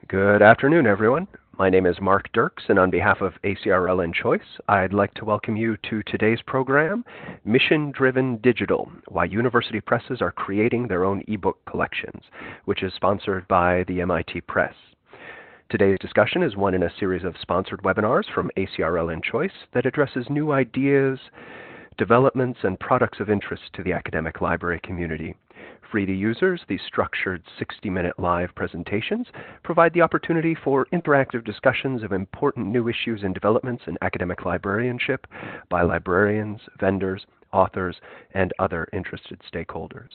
Good afternoon, everyone. My name is Mark Dirks, and on behalf of ACRL and Choice, I'd like to welcome you to today's program, Mission Driven Digital, Why University Presses Are Creating Their Own eBook Collections, which is sponsored by the MIT Press. Today's discussion is one in a series of sponsored webinars from ACRL and Choice that addresses new ideas, developments, and products of interest to the academic library community. Free to users, these structured 60-minute live presentations provide the opportunity for interactive discussions of important new issues and developments in academic librarianship by librarians, vendors, authors, and other interested stakeholders.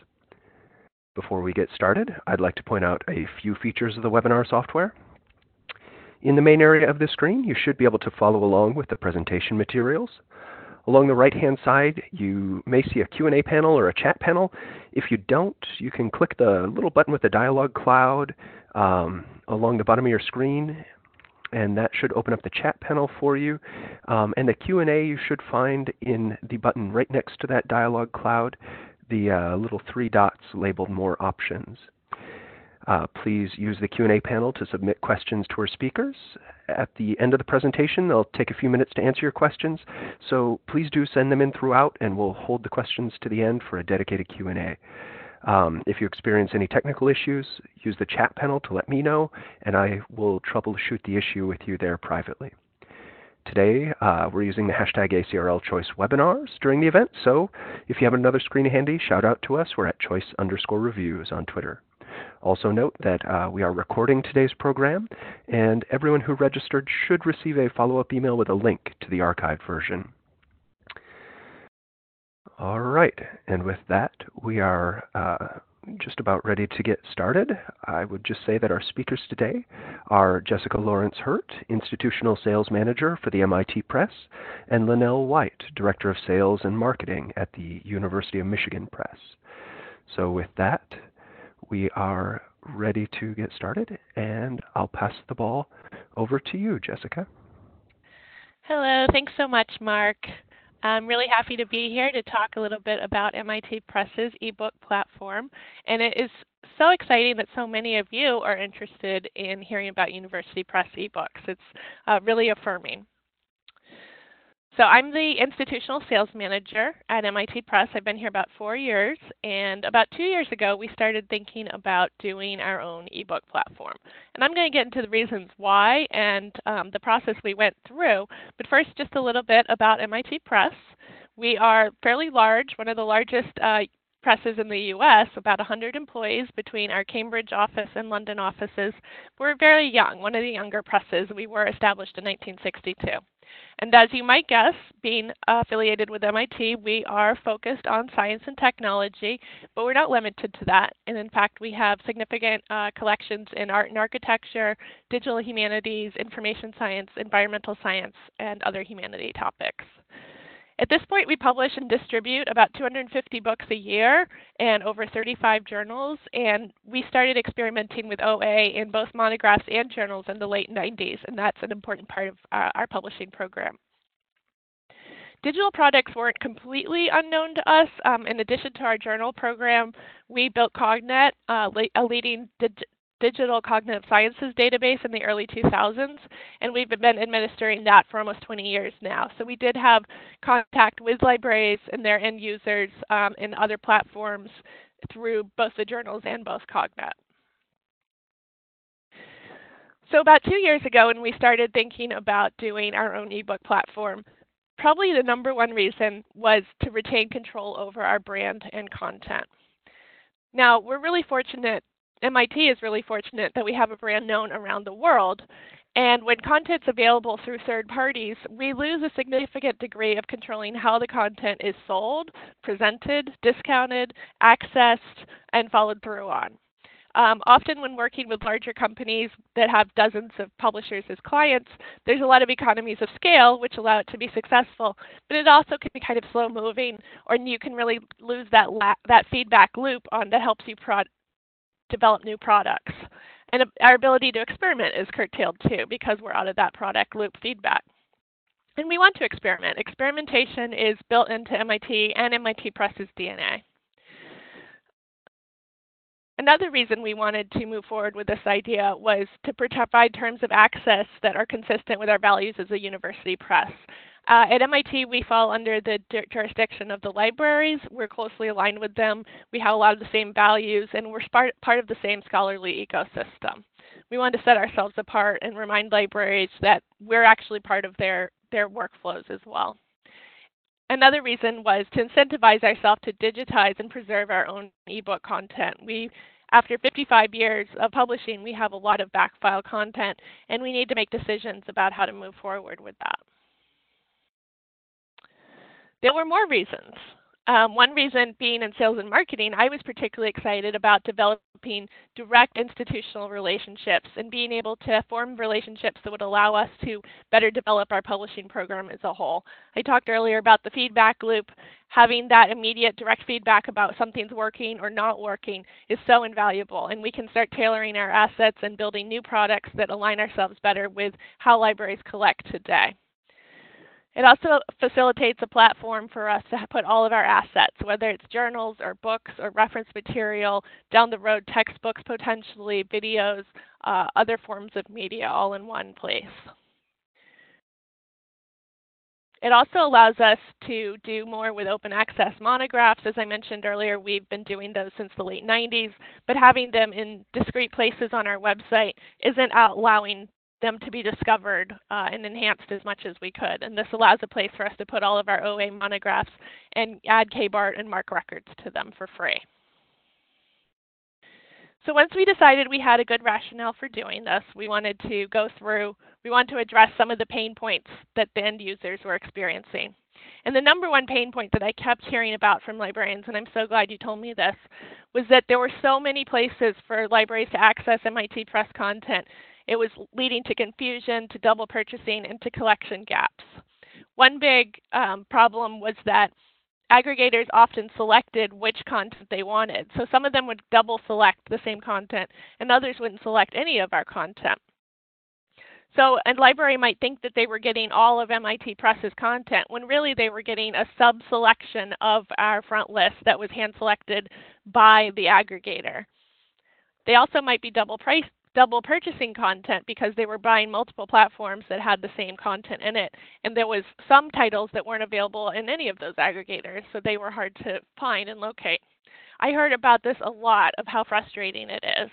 Before we get started, I'd like to point out a few features of the webinar software. In the main area of the screen, you should be able to follow along with the presentation materials. Along the right-hand side, you may see a Q&A panel or a chat panel. If you don't, you can click the little button with the dialog cloud along the bottom of your screen, and that should open up the chat panel for you. And the Q&A you should find in the button right next to that dialog cloud, the little three dots labeled More Options. Please use the Q&A panel to submit questions to our speakers. At the end of the presentation, they'll take a few minutes to answer your questions, so please do send them in throughout, and we'll hold the questions to the end for a dedicated Q&A. If you experience any technical issues, use the chat panel to let me know, and I will troubleshoot the issue with you there privately. Today, we're using the hashtag ACRL Choice webinars during the event, so if you have another screen handy, shout out to us. We're at choice_reviews on Twitter. Also note that we are recording today's program, and everyone who registered should receive a follow-up email with a link to the archived version. All right, and with that, we are just about ready to get started. I would just say that our speakers today are Jessica Lawrence Hurt, Institutional Sales Manager for the MIT Press, and Linnell White, Director of Sales and Marketing at the University of Michigan Press. So with that, we are ready to get started, and I'll pass the ball over to you, Jessica. Hello, thanks so much, Mark. I'm really happy to be here to talk a little bit about MIT Press's eBook platform, and it is so exciting that so many of you are interested in hearing about University Press eBooks. It's really affirming. So I'm the Institutional Sales Manager at MIT Press. I've been here about 4 years, and about 2 years ago, we started thinking about doing our own eBook platform. And I'm going to get into the reasons why and the process we went through, but first, just a little bit about MIT Press. We are fairly large, one of the largest presses in the U.S., about 100 employees between our Cambridge office and London offices. We're very young, one of the younger presses. We were established in 1962. And as you might guess, being affiliated with MIT, we are focused on science and technology, but we're not limited to that. And in fact, we have significant collections in art and architecture, digital humanities, information science, environmental science, and other humanity topics. At this point, we publish and distribute about 250 books a year and over 35 journals, and we started experimenting with OA in both monographs and journals in the late 90s, and that's an important part of our publishing program. Digital products weren't completely unknown to us. In addition to our journal program, we built Cognet, a leading digital cognitive sciences database in the early 2000s, and we've been administering that for almost 20 years now. So we did have contact with libraries and their end users in other platforms through both the journals and both Cognet. So about 2 years ago, when we started thinking about doing our own eBook platform, probably the number one reason was to retain control over our brand and content. Now, we're really fortunate, MIT is really fortunate that we have a brand known around the world, and when content's available through third parties, we lose a significant degree of controlling how the content is sold, presented, discounted, accessed, and followed through on. Often when working with larger companies that have dozens of publishers as clients, there's a lot of economies of scale which allow it to be successful, but it also can be kind of slow moving, or you can really lose that feedback loop that helps you develop new products. And our ability to experiment is curtailed too because we're out of that product loop feedback. And we want to experiment. Experimentation is built into MIT and MIT Press's DNA. Another reason we wanted to move forward with this idea was to provide terms of access that are consistent with our values as a university press. At MIT, we fall under the jurisdiction of the libraries. We're closely aligned with them. We have a lot of the same values, and we're part of the same scholarly ecosystem. We wanted to set ourselves apart and remind libraries that we're actually part of their workflows as well. Another reason was to incentivize ourselves to digitize and preserve our own ebook content. After 55 years of publishing, we have a lot of backfile content, and we need to make decisions about how to move forward with that. There were more reasons. One reason being in sales and marketing, I was particularly excited about developing direct institutional relationships and being able to form relationships that would allow us to better develop our publishing program as a whole. I talked earlier about the feedback loop. Having that immediate direct feedback about something's working or not working is so invaluable, and we can start tailoring our assets and building new products that align ourselves better with how libraries collect today. It also facilitates a platform for us to put all of our assets, whether it's journals or books or reference material, down the road textbooks potentially, videos, other forms of media all in one place. It also allows us to do more with open access monographs. As I mentioned earlier, we've been doing those since the late 90s, but having them in discrete places on our website isn't allowing them to be discovered and enhanced as much as we could. And this allows a place for us to put all of our OA monographs and add KBART and MARC records to them for free. So once we decided we had a good rationale for doing this, we wanted to address some of the pain points that the end users were experiencing. And the number one pain point that I kept hearing about from librarians, and I'm so glad you told me this, was that there were so many places for libraries to access MIT Press content. It was leading to confusion, to double purchasing, and to collection gaps. One big problem was that aggregators often selected which content they wanted. So some of them would double select the same content, and others wouldn't select any of our content. So a library might think that they were getting all of MIT Press's content, when really they were getting a sub-selection of our front list that was hand-selected by the aggregator. They also might be double purchasing content because they were buying multiple platforms that had the same content in it. And there was some titles that weren't available in any of those aggregators, so they were hard to find and locate. I heard about this a lot, of how frustrating it is.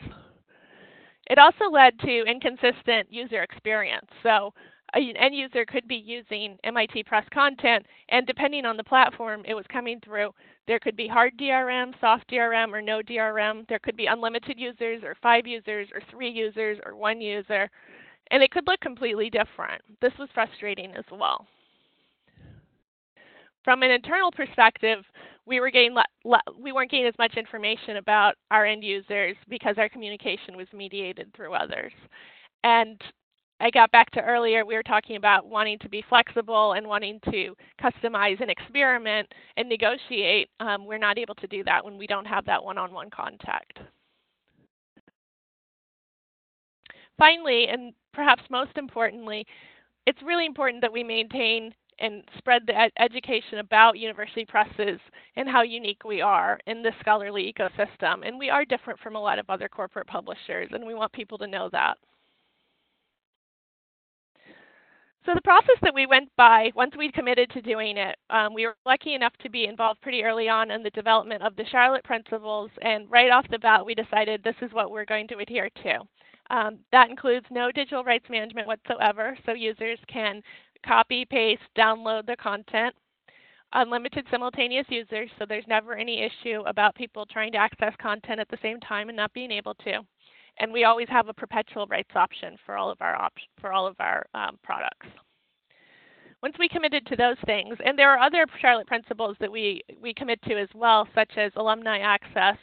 It also led to inconsistent user experience. So an end user could be using MIT Press content, and depending on the platform it was coming through, there could be hard DRM, soft DRM, or no DRM. There could be unlimited users, or 5 users, or 3 users, or 1 user, and it could look completely different. This was frustrating as well. From an internal perspective, we weren't getting as much information about our end users because our communication was mediated through others. And I got back to earlier, we were talking about wanting to be flexible and wanting to customize and experiment and negotiate. We're not able to do that when we don't have that one-on-one contact. Finally, and perhaps most importantly, it's really important that we maintain and spread the education about university presses and how unique we are in this scholarly ecosystem. And we are different from a lot of other corporate publishers, and we want people to know that. So the process that we went by, once we committed to doing it, we were lucky enough to be involved pretty early on in the development of the Charlotte principles, and right off the bat we decided this is what we're going to adhere to. That includes no digital rights management whatsoever, so users can copy, paste, download the content. Unlimited simultaneous users, so there's never any issue about people trying to access content at the same time and not being able to. And we always have a perpetual rights option for all of our products. Once we committed to those things, and there are other Charlotte principles that we commit to as well, such as alumni access.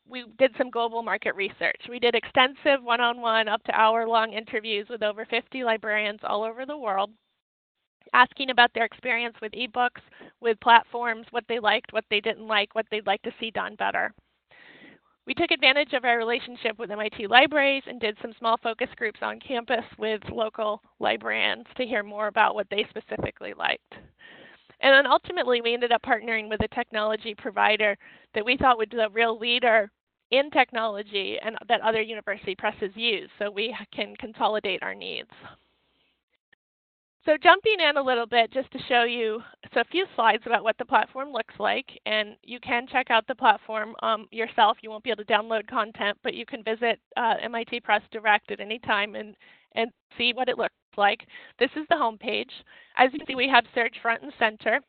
We did some global market research. We did extensive one-on-one, up to hour-long interviews with over 50 librarians all over the world, asking about their experience with eBooks, with platforms, what they liked, what they didn't like, what they'd like to see done better. We took advantage of our relationship with MIT libraries and did some small focus groups on campus with local librarians to hear more about what they specifically liked. And then ultimately, we ended up partnering with a technology provider that we thought would be a real leader in technology and that other university presses use, so we can consolidate our needs. So jumping in a little bit just to show you a few slides about what the platform looks like, and you can check out the platform yourself. You won't be able to download content, but you can visit MIT Press Direct at any time and see what it looks like. This is the home page. As you can see, we have search front and center.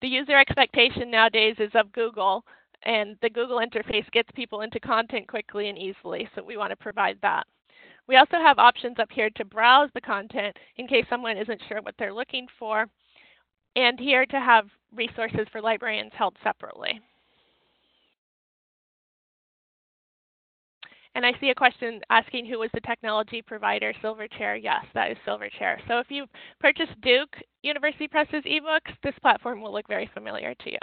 The user expectation nowadays is of Google, and the Google interface gets people into content quickly and easily, so we want to provide that. We also have options up here to browse the content in case someone isn't sure what they're looking for, and here to have resources for librarians held separately. And I see a question asking who was the technology provider, Silverchair. Yes, that is Silverchair. So if you purchase Duke University Press's eBooks, this platform will look very familiar to you.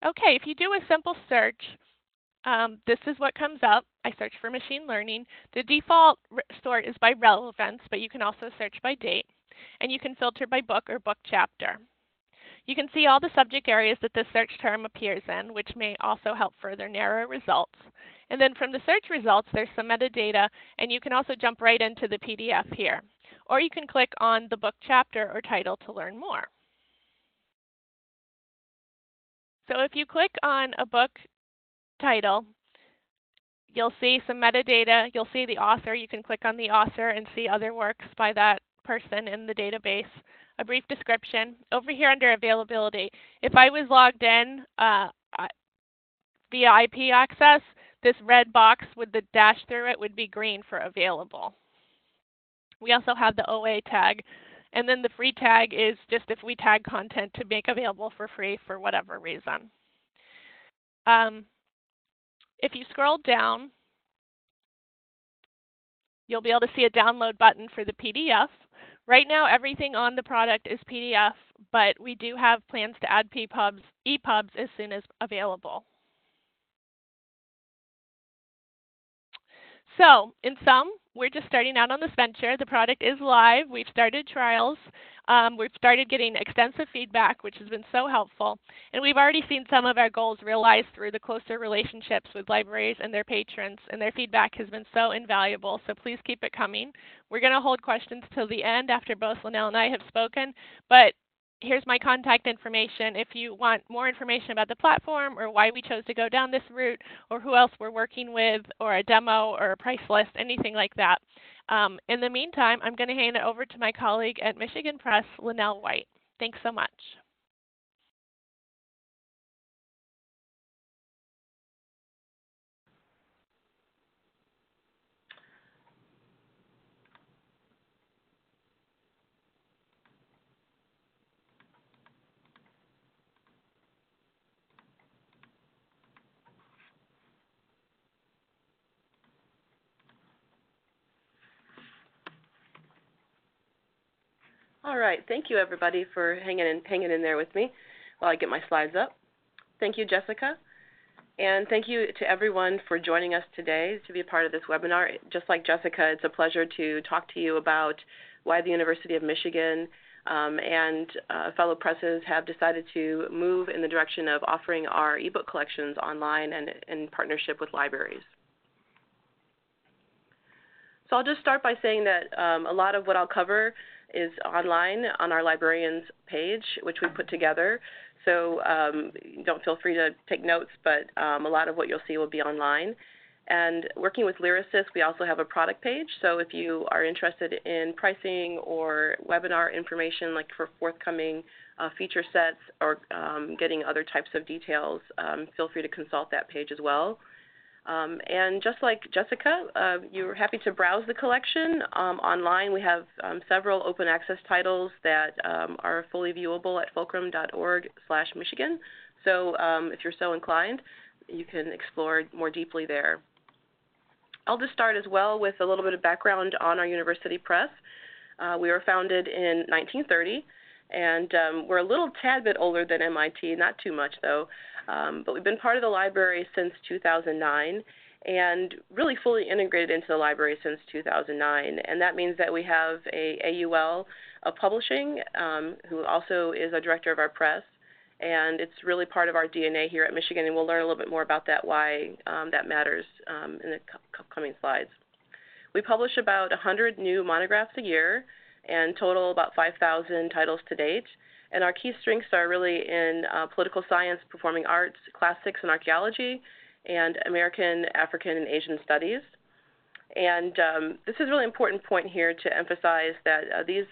Okay, if you do a simple search, this is what comes up. I search for machine learning. The default sort is by relevance, but you can also search by date. And you can filter by book or book chapter. You can see all the subject areas that this search term appears in, which may also help further narrow results. And then from the search results, there's some metadata, and you can also jump right into the PDF here. Or you can click on the book chapter or title to learn more. So if you click on a book title, you'll see some metadata. You'll see the author. You can click on the author and see other works by that person in the database. A brief description. Over here under availability, if I was logged in via IP access, this red box with the dash through it would be green for available. We also have the OA tag. And then the free tag is just if we tag content to make available for free for whatever reason. If you scroll down, you'll be able to see a download button for the PDF. Right now, everything on the product is PDF, but we do have plans to add EPUBs as soon as available. So, in sum, we're just starting out on this venture. The product is live. We've started trials. We've started getting extensive feedback, which has been so helpful. And we've already seen some of our goals realized through the closer relationships with libraries and their patrons, and their feedback has been so invaluable, so please keep it coming. We're going to hold questions till the end after both Linnell and I have spoken, but here's my contact information. If you want more information about the platform or why we chose to go down this route or who else we're working with or a demo or a price list, anything like that. In the meantime, I'm going to hand it over to my colleague at Michigan Press, Linnell White. Thanks so much. All right, thank you everybody for hanging in there with me while I get my slides up. Thank you, Jessica, and thank you to everyone for joining us today to be a part of this webinar. Just like Jessica, it's a pleasure to talk to you about why the University of Michigan and fellow presses have decided to move in the direction of offering our ebook collections online and in partnership with libraries. So I'll just start by saying that a lot of what I'll cover is online on our librarians page, which we put together. So don't feel free to take notes, but a lot of what you'll see will be online. And working with Lyrasis, we also have a product page. So if you are interested in pricing or webinar information, like for forthcoming feature sets or getting other types of details, feel free to consult that page as well. And just like Jessica, you're happy to browse the collection online. We have several open access titles that are fully viewable at fulcrum.org/Michigan. So if you're so inclined, you can explore more deeply there. I'll just start as well with a little bit of background on our university press. We were founded in 1930, and we're a little tad bit older than MIT, not too much though. But we've been part of the library since 2009 and really fully integrated into the library since 2009. And that means that we have a AUL of publishing who also is a director of our press. and it's really part of our DNA here at Michigan, and we'll learn a little bit more about that, why that matters in the coming slides. We publish about 100 new monographs a year and total about 5,000 titles to date. And our key strengths are really in political science, performing arts, classics and archaeology, and American, African, and Asian studies. And this is a really important point here to emphasize that these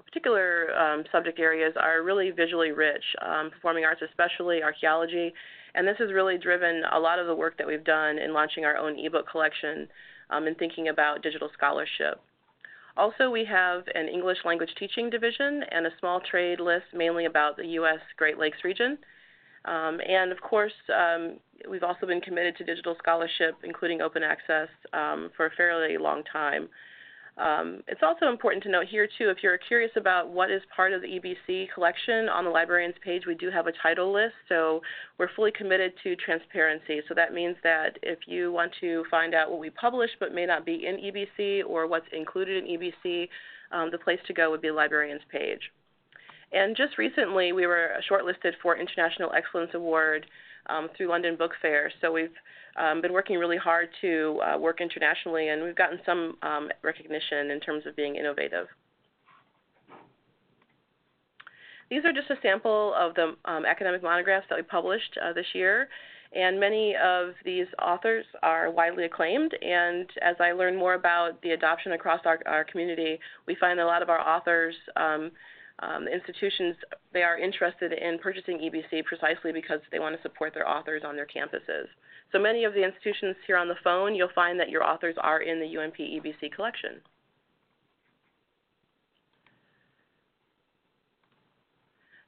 particular subject areas are really visually rich, performing arts especially, archaeology, and this has really driven a lot of the work that we've done in launching our own ebook collection and thinking about digital scholarship. Also, we have an English language teaching division and a small trade list mainly about the U.S. Great Lakes region. And of course, we've also been committed to digital scholarship, including open access, for a fairly long time. It's also important to note here, too, if you're curious about what is part of the EBC collection, on the librarian's page we do have a title list, so we're fully committed to transparency. So that means that if you want to find out what we publish but may not be in EBC or what's included in EBC, the place to go would be the librarian's page. And just recently we were shortlisted for International Excellence Award through London Book Fair, so we've been working really hard to work internationally, and we've gotten some recognition in terms of being innovative. These are just a sample of the academic monographs that we published this year, and many of these authors are widely acclaimed, and as I learn more about the adoption across our community, we find that a lot of our authors, institutions, they are interested in purchasing EBC precisely because they want to support their authors on their campuses. So many of the institutions here on the phone, you'll find that your authors are in the UMP EBC collection.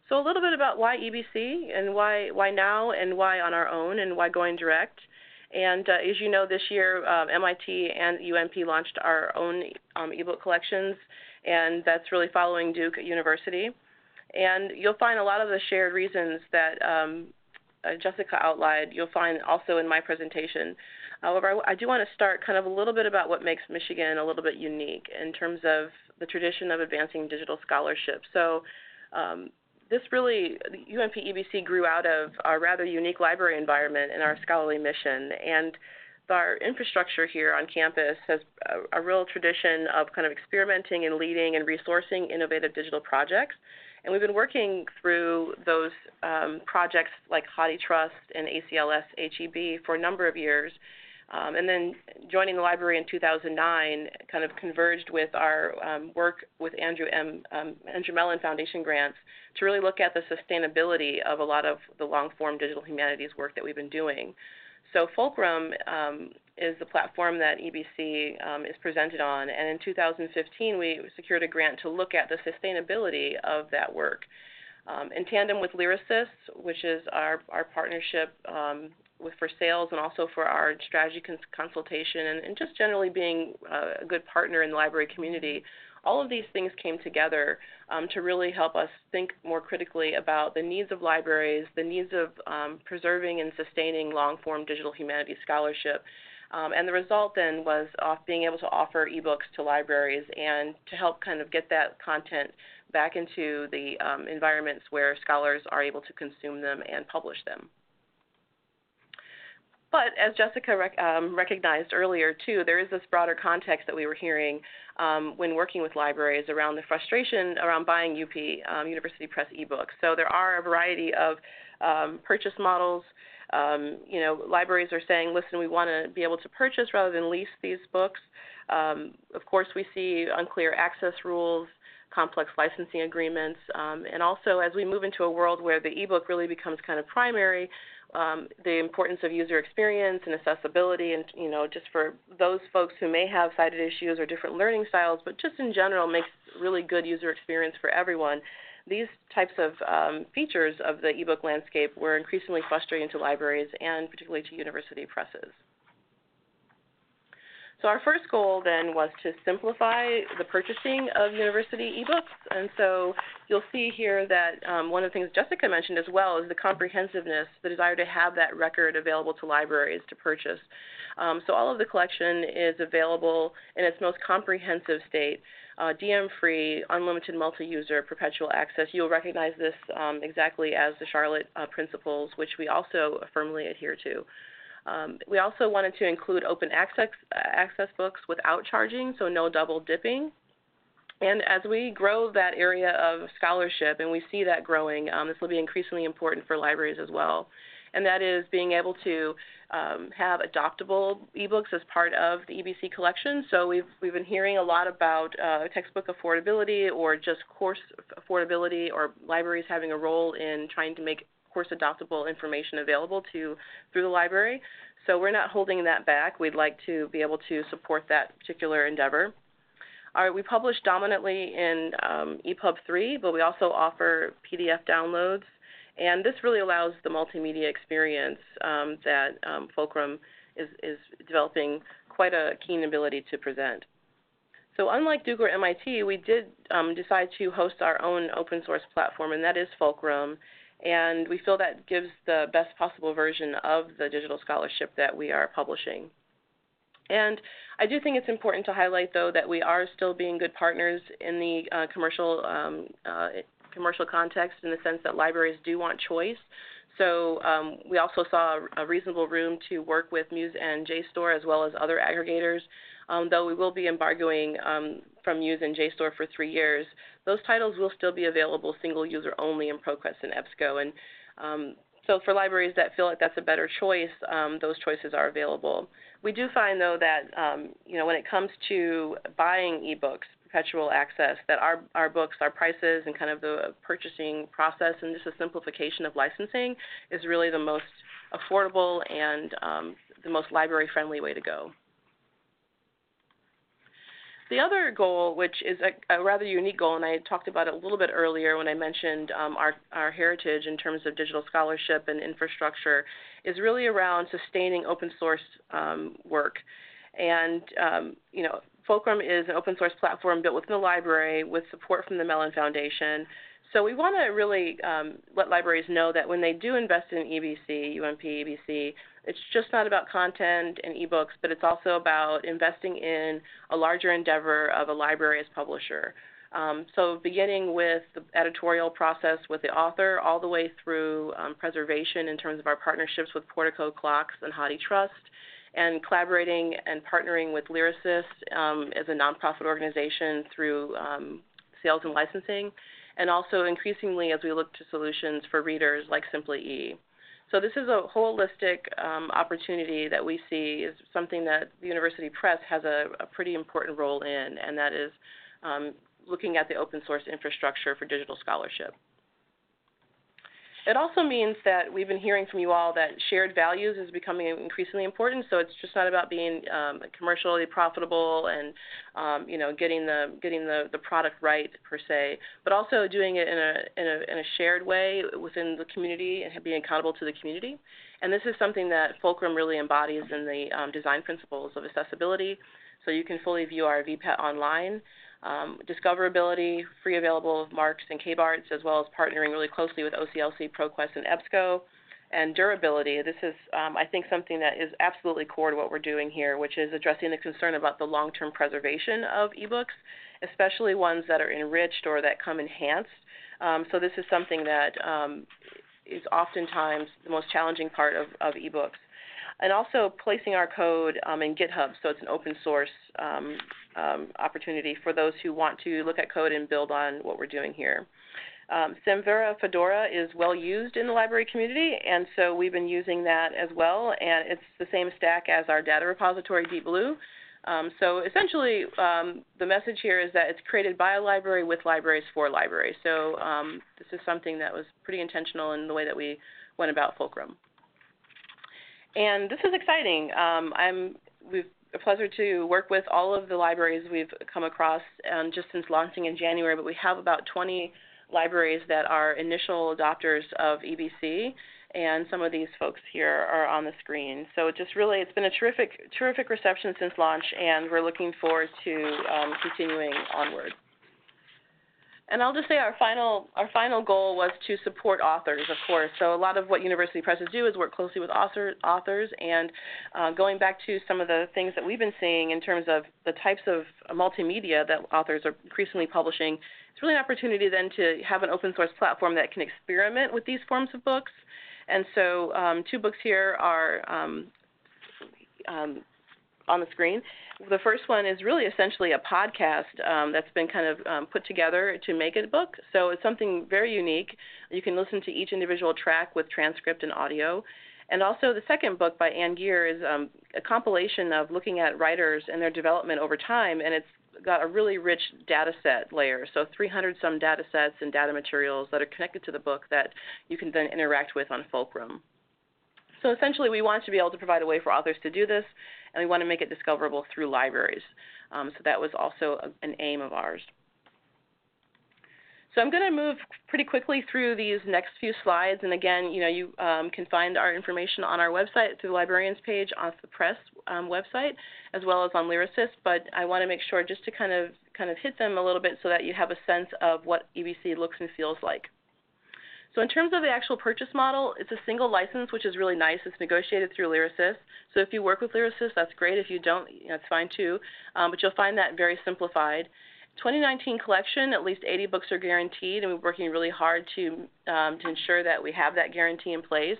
So a little bit about why EBC and why now and why on our own and why going direct. And as you know, this year MIT and UMP launched our own ebook collections, and that's really following Duke University. And you'll find a lot of the shared reasons that Jessica outlined, you'll find also in my presentation. However, I do want to start kind of a little bit about what makes Michigan a little bit unique in terms of the tradition of advancing digital scholarship. So this really, UMP EBC grew out of our rather unique library environment and our scholarly mission. And our infrastructure here on campus has a real tradition of kind of experimenting and leading and resourcing innovative digital projects. And we've been working through those projects like HathiTrust and ACLS HEB for a number of years. And then joining the library in 2009 kind of converged with our work with Andrew Mellon Foundation grants to really look at the sustainability of a lot of the long-form digital humanities work that we've been doing. So Fulcrum is the platform that EBC is presented on, and in 2015 we secured a grant to look at the sustainability of that work. In tandem with Lyrasis, which is our partnership for sales and also for our strategy consultation and just generally being a good partner in the library community, all of these things came together to really help us think more critically about the needs of libraries, the needs of preserving and sustaining long-form digital humanities scholarship. And the result then was being able to offer eBooks to libraries and to help kind of get that content back into the environments where scholars are able to consume them and publish them. But as Jessica recognized earlier, too, there is this broader context that we were hearing when working with libraries around the frustration around buying UP, University Press eBooks. So there are a variety of purchase models. You know, libraries are saying, listen, we want to be able to purchase rather than lease these books. Of course, we see unclear access rules, complex licensing agreements, and also as we move into a world where the ebook really becomes kind of primary, the importance of user experience and accessibility, and just for those folks who may have sighted issues or different learning styles, but just in general makes really good user experience for everyone. These types of features of the ebook landscape were increasingly frustrating to libraries and particularly to university presses. So our first goal then was to simplify the purchasing of university ebooks, and so you'll see here that one of the things Jessica mentioned as well is the comprehensiveness, the desire to have that record available to libraries to purchase. So all of the collection is available in its most comprehensive state. DM-free, unlimited multi-user, perpetual access. You'll recognize this exactly as the Charlotte principles, which we also firmly adhere to. We also wanted to include open access books without charging, so no double dipping. And as we grow that area of scholarship, and we see that growing, this will be increasingly important for libraries as well. And that is being able to have adoptable eBooks as part of the EBC collection. So we've been hearing a lot about textbook affordability or just course affordability, or libraries having a role in trying to make course adoptable information available through the library. So we're not holding that back. We'd like to be able to support that particular endeavor. We publish dominantly in EPUB 3, but we also offer PDF downloads. And this really allows the multimedia experience that Fulcrum is developing quite a keen ability to present. So unlike Duke or MIT, we did decide to host our own open source platform, and that is Fulcrum. And we feel that gives the best possible version of the digital scholarship that we are publishing. And I do think it's important to highlight, though, that we are still being good partners in the commercial context, in the sense that libraries do want choice. So we also saw a reasonable room to work with Muse and JSTOR, as well as other aggregators. Though we will be embargoing from Muse and JSTOR for 3 years, those titles will still be available single user only in ProQuest and EBSCO. And so for libraries that feel like that's a better choice, those choices are available. We do find, though, that when it comes to buying eBooks, perpetual access, that our books, our prices, and kind of the purchasing process, and just a simplification of licensing, is really the most affordable and the most library-friendly way to go. The other goal, which is a rather unique goal, and I talked about it a little bit earlier when I mentioned our heritage in terms of digital scholarship and infrastructure, is really around sustaining open source work. And Fulcrum is an open source platform built within the library with support from the Mellon Foundation. So we want to really let libraries know that when they do invest in EBC, UMP, EBC, it's just not about content and eBooks, but it's also about investing in a larger endeavor of a library as publisher. So beginning with the editorial process with the author, all the way through preservation in terms of our partnerships with Portico Clocks and Hadi Trust, and collaborating and partnering with Lyricist as a nonprofit organization through sales and licensing, and also increasingly as we look to solutions for readers like Simply E. So this is a holistic opportunity that we see is something that the University Press has a pretty important role in, and that is looking at the open source infrastructure for digital scholarship. It also means that we've been hearing from you all that shared values is becoming increasingly important. So it's just not about being commercially profitable and getting the product right per se, but also doing it in a shared way within the community and being accountable to the community. And this is something that Fulcrum really embodies in the design principles of accessibility. So you can fully view our VPAT online. Discoverability, free available marks and KBARTs, as well as partnering really closely with OCLC, ProQuest, and EBSCO. And durability, this is, I think, something that is absolutely core to what we're doing here, which is addressing the concern about the long-term preservation of eBooks, especially ones that are enriched or that come enhanced. So this is something that is oftentimes the most challenging part of eBooks. And also placing our code in GitHub, so it's an open source opportunity for those who want to look at code and build on what we're doing here. Samvera Fedora is well used in the library community, and so we've been using that as well, and it's the same stack as our data repository, Deep Blue. So essentially, the message here is that it's created by a library with libraries for libraries. So this is something that was pretty intentional in the way that we went about Fulcrum. And this is exciting. We've a pleasure to work with all of the libraries we've come across just since launching in January, but we have about 20 libraries that are initial adopters of EBC, and some of these folks here are on the screen. So just really, it's been a terrific reception since launch, and we're looking forward to continuing onward. And I'll just say our final goal was to support authors, of course. So a lot of what university presses do is work closely with authors, and going back to some of the things that we've been seeing in terms of the types of multimedia that authors are increasingly publishing, it's really an opportunity then to have an open source platform that can experiment with these forms of books. And so 2 books here are on the screen. The first one is really essentially a podcast that's been kind of put together to make a book. So it's something very unique. You can listen to each individual track with transcript and audio. And also the second book by Ann Geer is a compilation of looking at writers and their development over time, and it's got a really rich data set layer, so 300-some data sets and data materials that are connected to the book that you can then interact with on Fulcrum. So essentially, we want to be able to provide a way for authors to do this, and we want to make it discoverable through libraries. So that was also an aim of ours. So I'm going to move pretty quickly through these next few slides. And again, you can find our information on our website through the librarians page on the press website, as well as on Lyrasis. But I want to make sure just to kind of hit them a little bit so that you have a sense of what EBC looks and feels like. So in terms of the actual purchase model, it's a single license, which is really nice. It's negotiated through Lyrasis. So if you work with Lyrasis, that's great. If you don't, it's fine too. But you'll find that very simplified. 2019 collection, at least 80 books are guaranteed, and we're working really hard to ensure that we have that guarantee in place.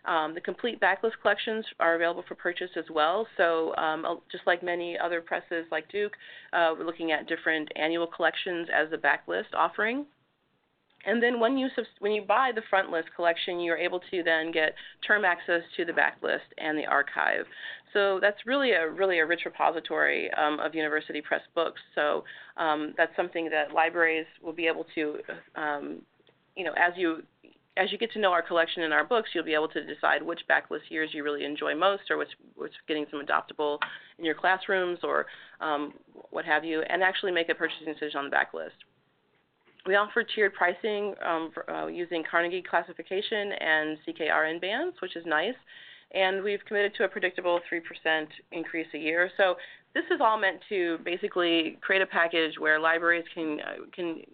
The complete backlist collections are available for purchase as well. So just like many other presses like Duke, we're looking at different annual collections as a backlist offering. And then when you buy the front list collection, you're able to then get term access to the backlist and the archive. So that's really a rich repository of university press books. So that's something that libraries will be able to, as you get to know our collection and our books, you'll be able to decide which backlist years you really enjoy most, or which getting some adoptable in your classrooms, or what have you, and actually make a purchasing decision on the backlist. We offer tiered pricing using Carnegie classification and CKRN bands, which is nice. And we've committed to a predictable 3% increase a year. So this is all meant to basically create a package where libraries can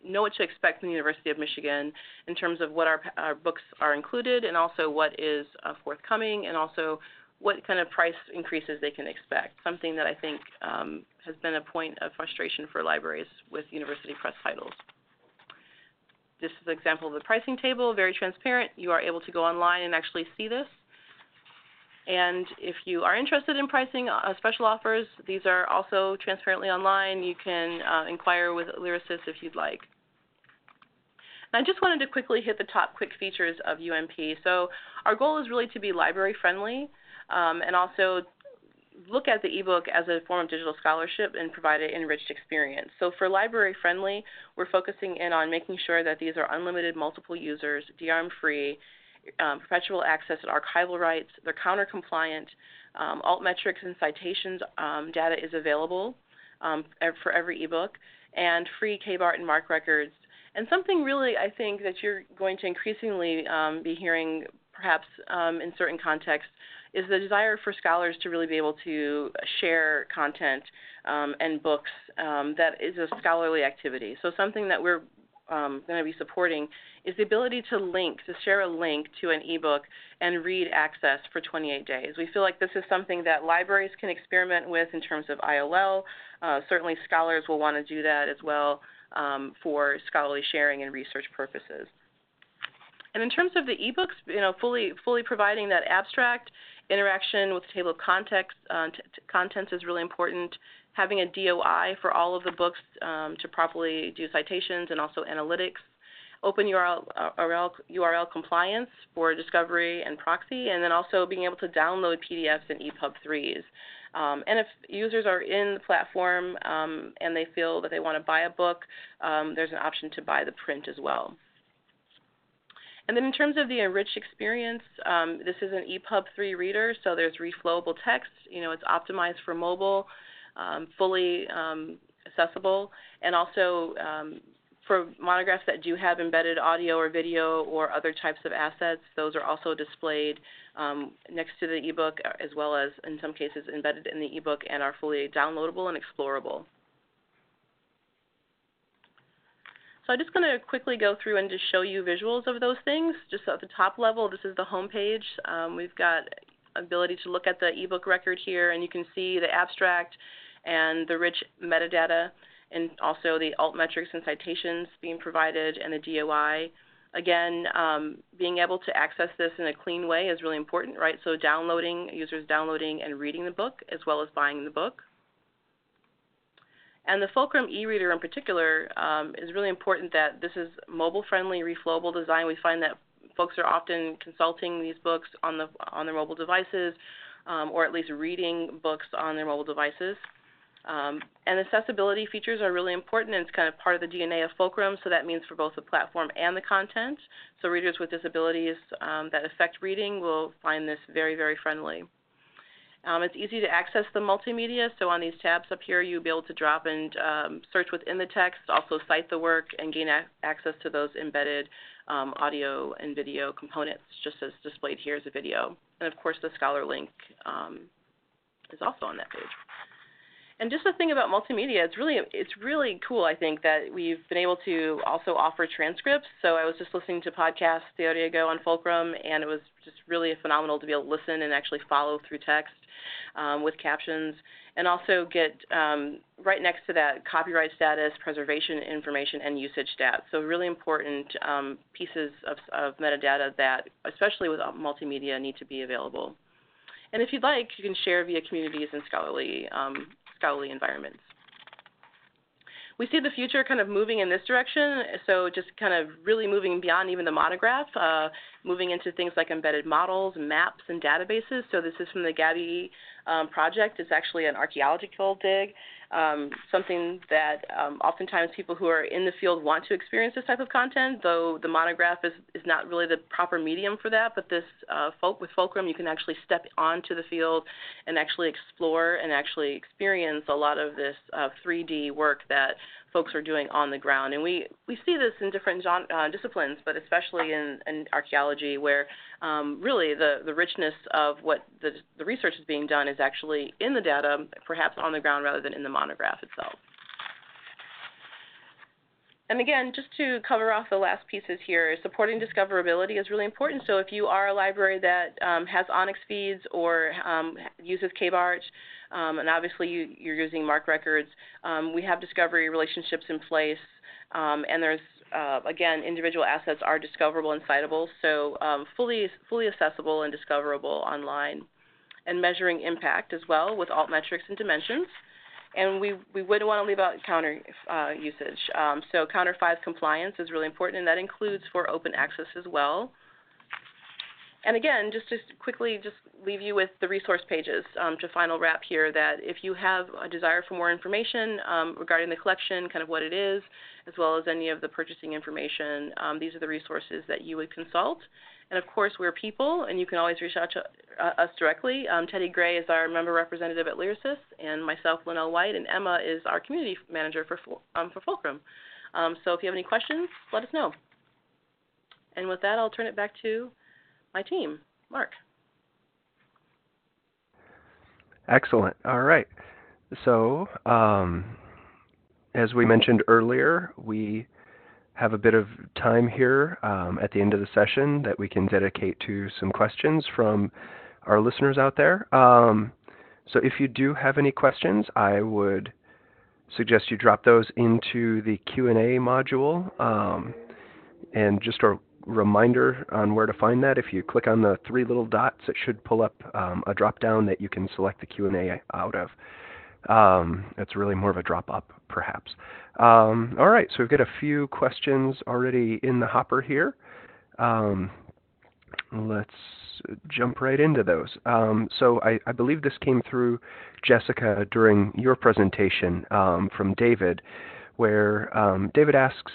know what to expect from the University of Michigan in terms of what our books are included, and also what is forthcoming, and also what kind of price increases they can expect, something that I think has been a point of frustration for libraries with university press titles. This is an example of the pricing table, very transparent. You are able to go online and actually see this. And if you are interested in pricing special offers, these are also transparently online. You can inquire with Lyrasis if you'd like. And I just wanted to quickly hit the top quick features of UMP. So our goal is really to be library friendly, and also look at the eBook as a form of digital scholarship and provide an enriched experience. So for library friendly, we're focusing in on making sure that these are unlimited multiple users, DRM free, perpetual access and archival rights, they're counter compliant, altmetrics and citations data is available for every ebook, and free KBART and MARC records. And something really I think that you're going to increasingly be hearing perhaps in certain contexts is the desire for scholars to really be able to share content and books that is a scholarly activity. So something that we're going to be supporting is the ability to share a link to an ebook and read access for 28 days. We feel like this is something that libraries can experiment with in terms of ILL. Certainly scholars will want to do that as well for scholarly sharing and research purposes. And in terms of the eBooks, fully providing that abstract interaction with the table of contents is really important. Having a DOI for all of the books to properly do citations and also analytics. Open URL compliance for discovery and proxy, and then also being able to download PDFs and EPUB 3s. And if users are in the platform and they feel that they want to buy a book, there's an option to buy the print as well. And then in terms of the enriched experience, this is an EPUB 3 reader, so there's reflowable text. It's optimized for mobile, fully accessible, and also for monographs that do have embedded audio or video or other types of assets, those are also displayed next to the ebook, as well as in some cases embedded in the ebook and are fully downloadable and explorable. So I'm just going to quickly go through and just show you visuals of those things. Just at the top level, this is the home page. We've got ability to look at the ebook record here, and you can see the abstract and the rich metadata, and also the alt metrics and citations being provided, and the DOI. Again, being able to access this in a clean way is really important, right? So users downloading and reading the book, as well as buying the book. And the Fulcrum e-reader in particular is really important that this is mobile-friendly, reflowable design. We find that folks are often consulting these books on their mobile devices, or at least reading books on their mobile devices. And accessibility features are really important, and it's kind of part of the DNA of Fulcrum, so that means for both the platform and the content. So readers with disabilities that affect reading will find this very, very friendly. It's easy to access the multimedia, so on these tabs up here, you'll be able to drop and search within the text, also cite the work, and gain access to those embedded audio and video components, just as displayed here as a video. And of course, the Scholar link is also on that page. And just the thing about multimedia, it's really cool, I think, that we've been able to also offer transcripts. So I was just listening to podcasts the other day ago on Fulcrum, and it was just really phenomenal to be able to listen and actually follow through text with captions, and also get right next to that copyright status, preservation information, and usage stats. So really important pieces of metadata that, especially with multimedia, need to be available. And if you'd like, you can share via communities and scholarly environments. We see the future kind of moving in this direction, so just kind of really moving beyond even the monograph, moving into things like embedded models, maps, and databases. So this is from the Gabby project. It's actually an archaeological dig, something that oftentimes people who are in the field want to experience this type of content, though the monograph is not really the proper medium for that. But this with Fulcrum, you can actually step onto the field and actually explore and actually experience a lot of this 3D work that folks are doing on the ground. And we see this in different disciplines, but especially in archaeology, where really the richness of what the research is being done is actually in the data, perhaps on the ground rather than in the monograph itself. And again, just to cover off the last pieces here, supporting discoverability is really important. So if you are a library that has Onyx feeds or uses KBART, and obviously you're using MARC records, we have discovery relationships in place, and there's again, individual assets are discoverable and citable, so fully accessible and discoverable online, and measuring impact as well with alt metrics and dimensions. And we wouldn't want to leave out counter usage. So counter 5 compliance is really important, and that includes for open access as well. And again, just to quickly just leave you with the resource pages to final wrap here, that if you have a desire for more information regarding the collection, kind of what it is, as well as any of the purchasing information, these are the resources that you would consult. And of course, we're people, and you can always reach out to us directly. Teddy Gray is our member representative at Lyrasis, and myself, Linnell White, and Emma is our community manager for Fulcrum. So if you have any questions, let us know. And with that, I'll turn it back to my team. Mark. Excellent. All right. So as we mentioned earlier, we have a bit of time here at the end of the session that we can dedicate to some questions from our listeners out there. So if you do have any questions, I would suggest you drop those into the Q&A module. And just a reminder on where to find that, if you click on the 3 little dots, it should pull up a drop-down that you can select the Q&A out of. It's really more of a drop-up, perhaps. All right, so we've got a few questions already in the hopper here. Let's jump right into those. So I believe this came through, Jessica, during your presentation from David, where David asks,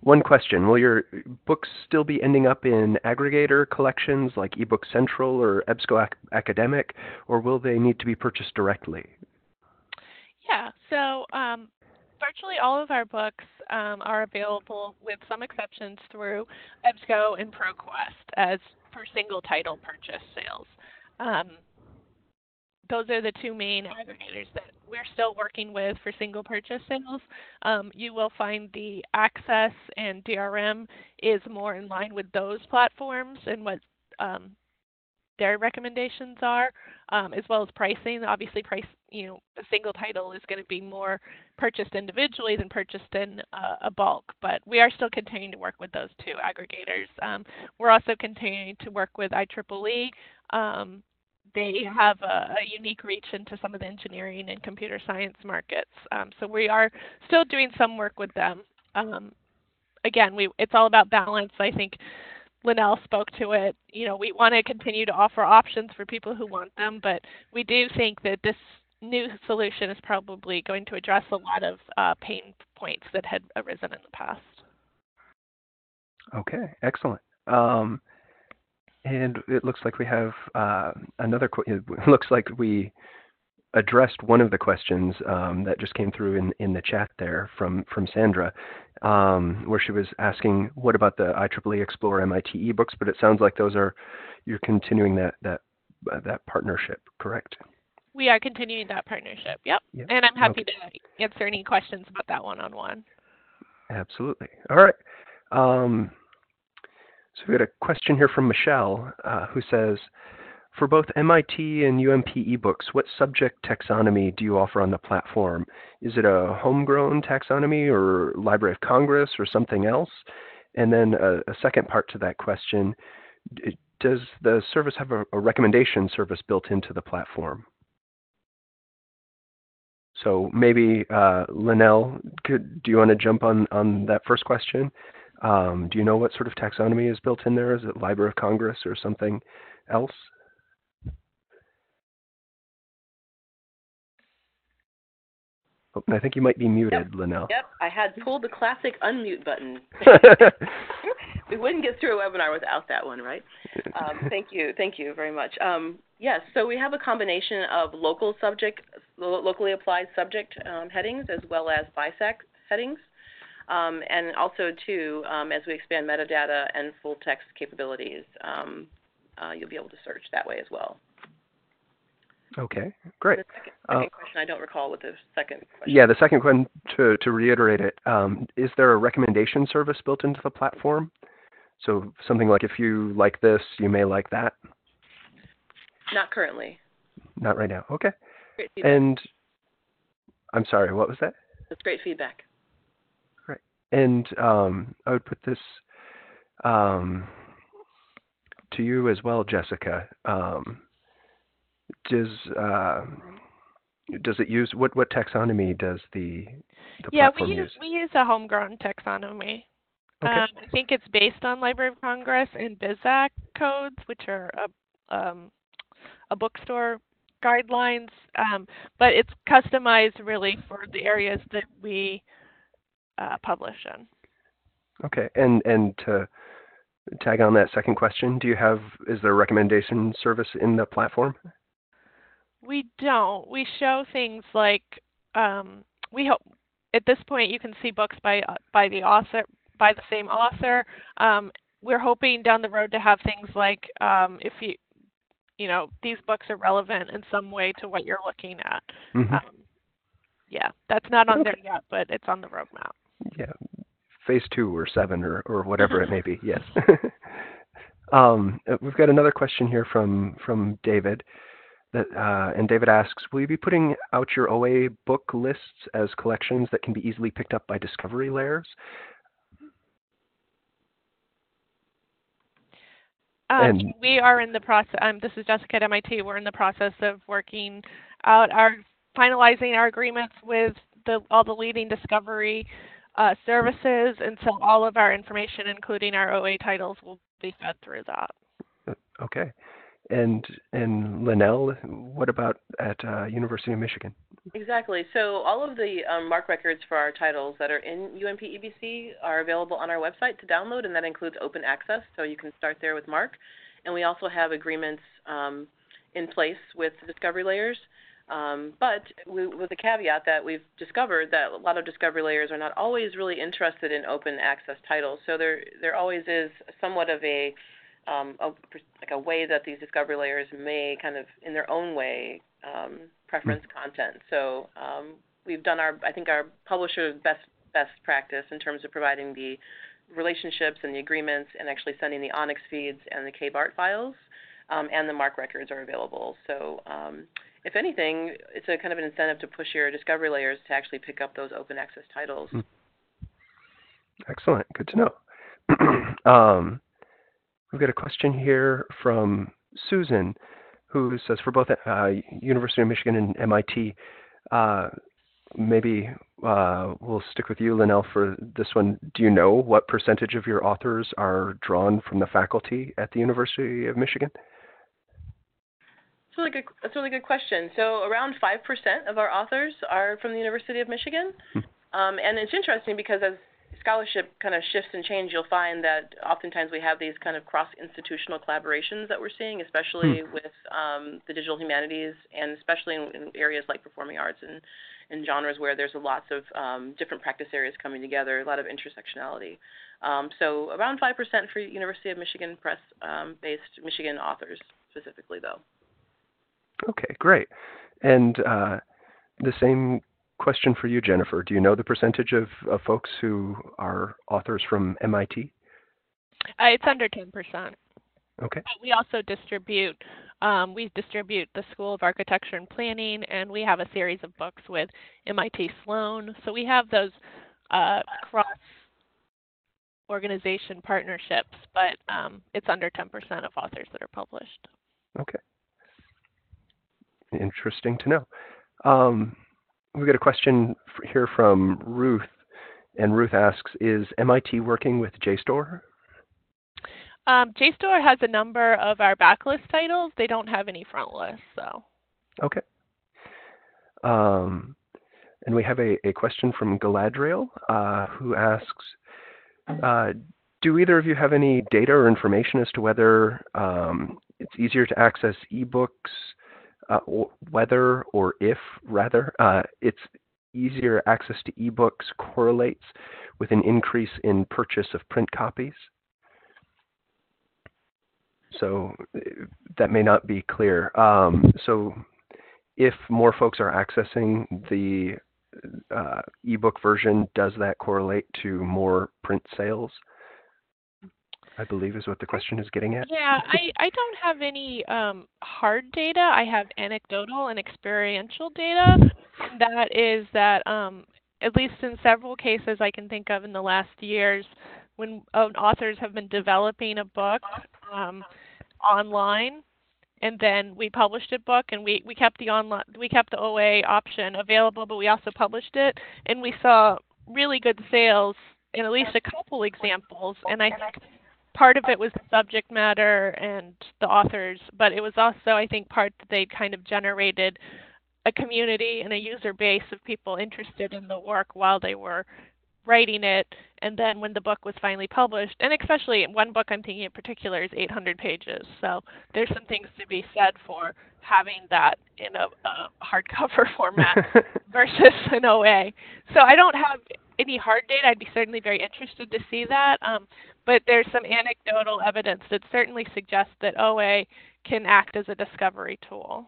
one question: will your books still be ending up in aggregator collections like eBook Central or EBSCO Academic, or will they need to be purchased directly? Yeah, so virtually all of our books are available, with some exceptions, through EBSCO and ProQuest as for single title purchase sales. those are the two main aggregators that we're still working with for single purchase sales. You will find the Access and DRM is more in line with those platforms and what their recommendations are, as well as pricing. Obviously, a single title is going to be more purchased individually than purchased in a bulk, but we are still continuing to work with those two aggregators. We're also continuing to work with IEEE. They have a unique reach into some of the engineering and computer science markets, so we are still doing some work with them. Again, it's all about balance. I think Linnell spoke to it. We want to continue to offer options for people who want them, but we do think that this new solution is probably going to address a lot of pain points that had arisen in the past. Okay, excellent. And it looks like we have another question. It looks like we addressed one of the questions that just came through in the chat there from Sandra, where she was asking, what about the IEEE Explore MIT eBooks? But it sounds like you're continuing that partnership, correct? We are continuing that partnership, yep. And I'm happy to answer any questions about that one-on-one. Absolutely. All right. So we got a question here from Michelle, who says, for both MIT and UMP eBooks, what subject taxonomy do you offer on the platform? Is it a homegrown taxonomy or Library of Congress or something else? And then a second part to that question, does the service have a recommendation service built into the platform? So maybe, Linnell, do you want to jump on that first question? Do you know what sort of taxonomy is built in there? Is it Library of Congress or something else? Oh, I think you might be muted, Linnell. Yep, I had pulled the classic unmute button. We wouldn't get through a webinar without that one, right? Thank you very much. Yes, so we have a combination of locally applied subject headings as well as BISAC headings. And also, too, as we expand metadata and full text capabilities, you'll be able to search that way as well. Okay, great. The second question, I don't recall what the second question. Yeah, the second one, to reiterate it, is there a recommendation service built into the platform? So something like, if you like this, you may like that? Not currently. Not right now. Okay. Great feedback. And I'm sorry, what was that? That's great feedback. Great. And I would put this to you as well, Jessica. Does it use what taxonomy does the platform use? We use a homegrown taxonomy. Okay. I think it's based on Library of Congress and BISAC codes, which are a bookstore guidelines, but it's customized really for the areas that we publish in. Okay, and to tag on that second question, is there a recommendation service in the platform? We don't. We show things like we hope at this point you can see books by the author, by the same author. We're hoping down the road to have things like if these books are relevant in some way to what you're looking at. Mm-hmm. That's not on there yet, but it's on the roadmap. Yeah, phase 2 or 7 or whatever it may be. Yes. We've got another question here from David. And David asks, will you be putting out your OA book lists as collections that can be easily picked up by discovery layers? We are in the process. This is Jessica at MIT. We're in the process of working out finalizing our agreements with all the leading discovery services, and so all of our information, including our OA titles, will be fed through that. Okay. And Linnell, what about at University of Michigan? Exactly. So all of the MARC records for our titles that are in UMP EBC are available on our website to download, and that includes open access, so you can start there with MARC. And we also have agreements in place with discovery layers, but with the caveat that we've discovered that a lot of discovery layers are not always really interested in open access titles. So there always is somewhat of a way that these discovery layers may kind of, in their own way, preference content. So we've done our publisher's best practice in terms of providing the relationships and the agreements and actually sending the Onyx feeds and the KBART files, and the MARC records are available. So if anything, it's a kind of an incentive to push your discovery layers to actually pick up those open access titles. Excellent. Good to know. We've got a question here from Susan, who says for both University of Michigan and MIT, maybe we'll stick with you, Linnell, for this one. Do you know what percentage of your authors are drawn from the faculty at the University of Michigan? That's a really good question. So around 5% of our authors are from the University of Michigan. And it's interesting because as scholarship kind of shifts and changes, you'll find that oftentimes we have these kind of cross-institutional collaborations that we're seeing, especially with the digital humanities and especially in areas like performing arts and genres where there's lots of different practice areas coming together, a lot of intersectionality. So around 5% for University of Michigan press-based Michigan authors specifically, though. Okay, great. And the same question for you, Jennifer. Do you know the percentage of folks who are authors from MIT? It's under 10%. Okay. But we also distribute the School of Architecture and Planning, and we have a series of books with MIT Sloan. So we have those cross-organization partnerships, but it's under 10% of authors that are published. Okay. Interesting to know. We've got a question here from Ruth, and Ruth asks, is MIT working with JSTOR? JSTOR has a number of our backlist titles. They don't have any front lists, so. Okay. And we have a question from Galadriel, who asks, do either of you have any data or information as to whether it's easier to access eBooks, whether or if, rather, it's easier access to eBooks correlates with an increase in purchase of print copies? So that may not be clear. So if more folks are accessing the ebook version, does that correlate to more print sales? I believe is what the question is getting at. Yeah, I don't have any hard data. I have anecdotal and experiential data. And that is that, at least in several cases I can think of in the last years, when authors have been developing a book online, and then we published a book, and we kept the OA option available, but we also published it, and we saw really good sales in at least a couple examples. And I think part of it was the subject matter and the authors, but it was also, I think, part that they kind of generated a community and a user base of people interested in the work while they were writing it. And then when the book was finally published, and especially one book I'm thinking in particular is 800 pages. So there's some things to be said for having that in a hardcover format versus an OA. So I don't have any hard data. I'd be certainly very interested to see that. But there's some anecdotal evidence that certainly suggests that OA can act as a discovery tool.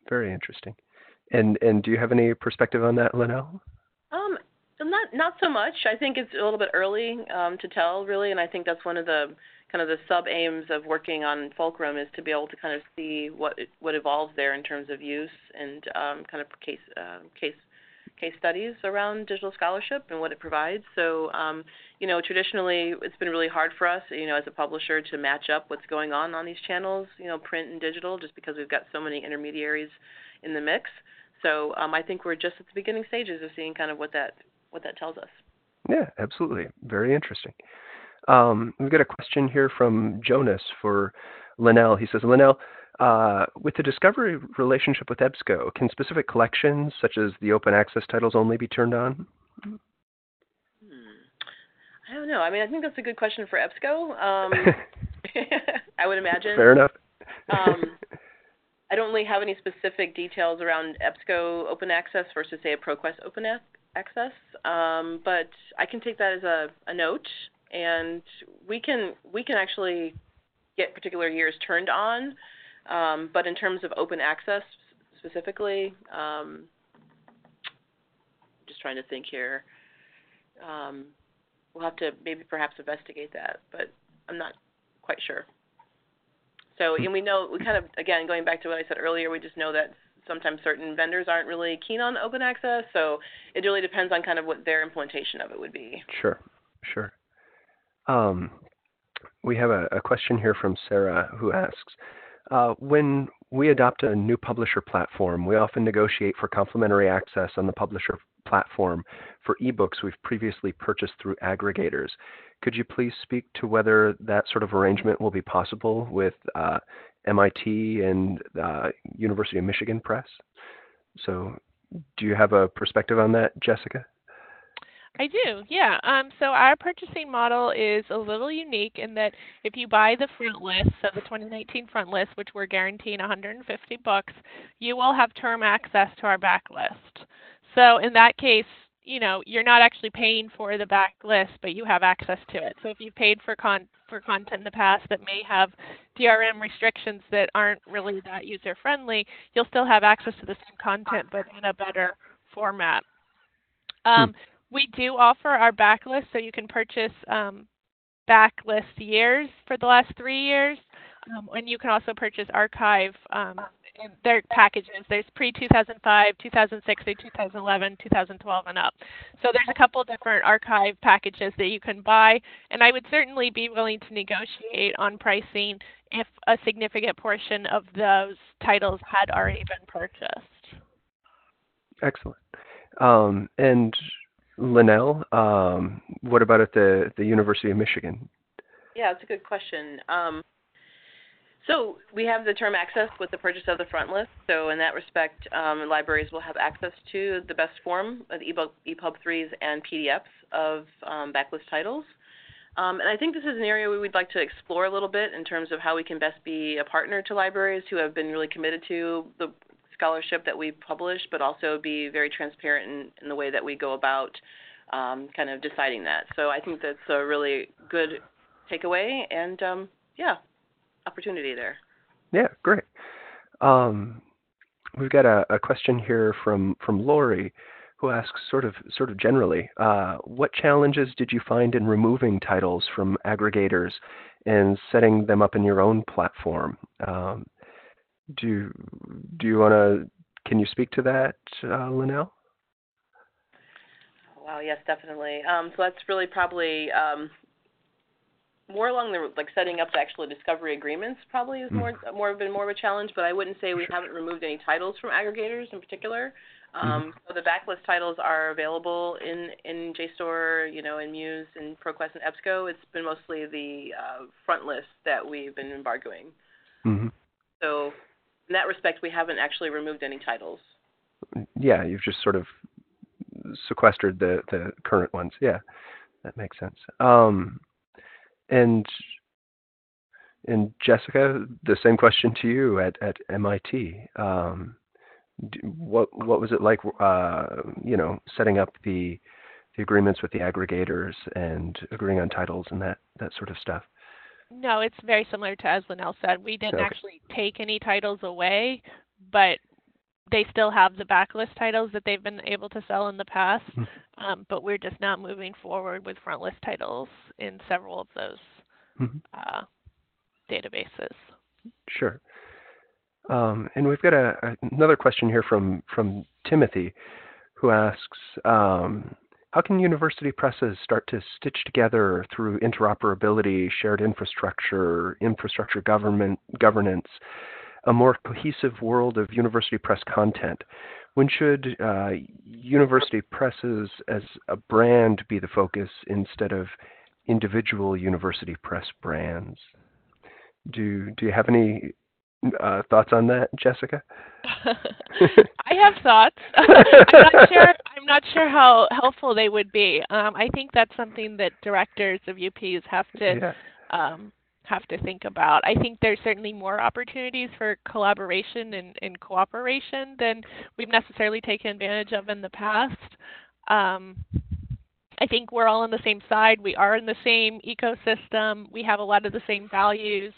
Very interesting. And do you have any perspective on that, Linnell? Not so much. I think it's a little bit early to tell, really, and I think that's one of the kind of the sub-aims of working on Fulcrum is to be able to kind of see what evolves there in terms of use and kind of case studies around digital scholarship and what it provides. So, traditionally it's been really hard for us, as a publisher to match up what's going on these channels, print and digital, just because we've got so many intermediaries in the mix. So I think we're just at the beginning stages of seeing kind of what that tells us. Yeah, absolutely. Very interesting. We've got a question here from Jonas for Linnell. He says, Linnell, with the discovery relationship with EBSCO, can specific collections, such as the open access titles, only be turned on? I don't know. I mean, I think that's a good question for EBSCO. I would imagine. Fair enough. I don't really have any specific details around EBSCO open access versus, say, a ProQuest open access, but I can take that as a note, and we can actually get particular years turned on But in terms of open access specifically, just trying to think here, we'll have to maybe perhaps investigate that, but I'm not quite sure. So, and we know, we kind of, again, going back to what I said earlier, we just know that sometimes certain vendors aren't really keen on open access, so it really depends on kind of what their implementation of it would be. Sure. We have a question here from Sarah who asks, when we adopt a new publisher platform, we often negotiate for complimentary access on the publisher platform for eBooks we've previously purchased through aggregators. Could you please speak to whether that sort of arrangement will be possible with MIT and University of Michigan Press? So do you have a perspective on that, Jessica? I do, yeah. So our purchasing model is a little unique in that if you buy the front list, so the 2019 front list, which we're guaranteeing 150 books, you will have term access to our backlist. So in that case, you know, you're not actually paying for the backlist, but you have access to it. So if you've paid for content in the past that may have DRM restrictions that aren't really that user-friendly, you'll still have access to the same content, but in a better format. We do offer our backlist, so you can purchase backlist years for the last 3 years, and you can also purchase archive in their packages. There's pre-2005, 2006, 2011, 2012, and up. So there's a couple different archive packages that you can buy, and I would certainly be willing to negotiate on pricing if a significant portion of those titles had already been purchased. Excellent. And Linnell, what about at the University of Michigan? Yeah, it's a good question. So we have the term access with the purchase of the front list. So in that respect, libraries will have access to the best form of eBook, EPUB 3s and PDFs of backlist titles. And I think this is an area we would like to explore a little bit in terms of how we can best be a partner to libraries who have been really committed to the scholarship that we publish, but also be very transparent in the way that we go about kind of deciding that. So I think that's a really good takeaway and, yeah, opportunity there. Yeah, great. We've got a question here from Lori who asks sort of generally, what challenges did you find in removing titles from aggregators and setting them up in your own platform? Do you want to, can you speak to that, Linnell? Wow, yes, definitely. So that's really probably more along the, like, setting up the actual discovery agreements probably is more of a challenge, but I wouldn't say we haven't removed any titles from aggregators in particular. So the backlist titles are available in JSTOR, you know, in Muse, and ProQuest and EBSCO. It's been mostly the front list that we've been embargoing. So in that respect, we haven't actually removed any titles. Yeah, you've just sort of sequestered the current ones. Yeah, that makes sense. And Jessica, the same question to you at MIT. What was it like, you know, setting up the agreements with the aggregators and agreeing on titles and that sort of stuff? No, it's very similar to as Linnell said. We didn't actually take any titles away, but they still have the backlist titles that they've been able to sell in the past, but we're just not moving forward with front list titles in several of those databases. Sure. And we've got another question here from Timothy, who asks, how can university presses start to stitch together through interoperability, shared infrastructure governance, a more cohesive world of university press content? When should university presses as a brand be the focus instead of individual university press brands? Do you have any thoughts on that, Jessica? I have thoughts. I'm not sure how helpful they would be. I think that's something that directors of UPs have to think about. I think there's certainly more opportunities for collaboration and cooperation than we've necessarily taken advantage of in the past. I think we're all on the same side. We are in the same ecosystem. We have a lot of the same values,